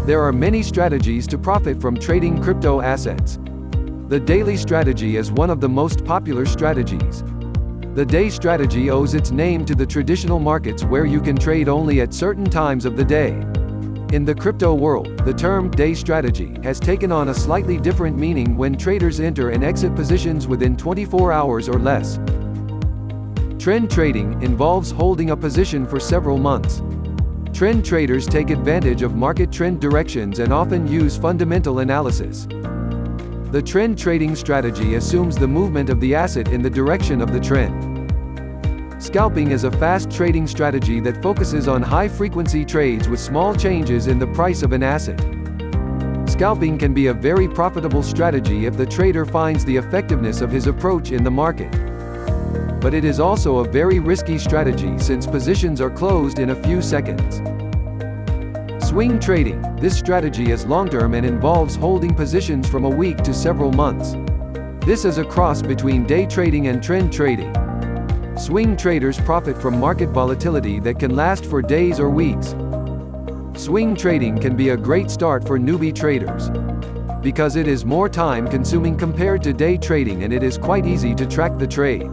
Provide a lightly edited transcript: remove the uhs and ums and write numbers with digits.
There are many strategies to profit from trading crypto assets. The daily strategy is one of the most popular strategies. The day strategy owes its name to the traditional markets where you can trade only at certain times of the day. In the crypto world, the term day strategy has taken on a slightly different meaning when traders enter and exit positions within 24 hours or less. Trend trading involves holding a position for several months. Trend traders take advantage of market trend directions and often use fundamental analysis. The trend trading strategy assumes the movement of the asset in the direction of the trend. Scalping is a fast trading strategy that focuses on high-frequency trades with small changes in the price of an asset. Scalping can be a very profitable strategy if the trader finds the effectiveness of his approach in the market. But it is also a very risky strategy since positions are closed in a few seconds. Swing trading. This strategy is long-term and involves holding positions from a week to several months. This is a cross between day trading and trend trading. Swing traders profit from market volatility that can last for days or weeks. Swing trading can be a great start for newbie traders because it is more time-consuming compared to day trading and it is quite easy to track the trade.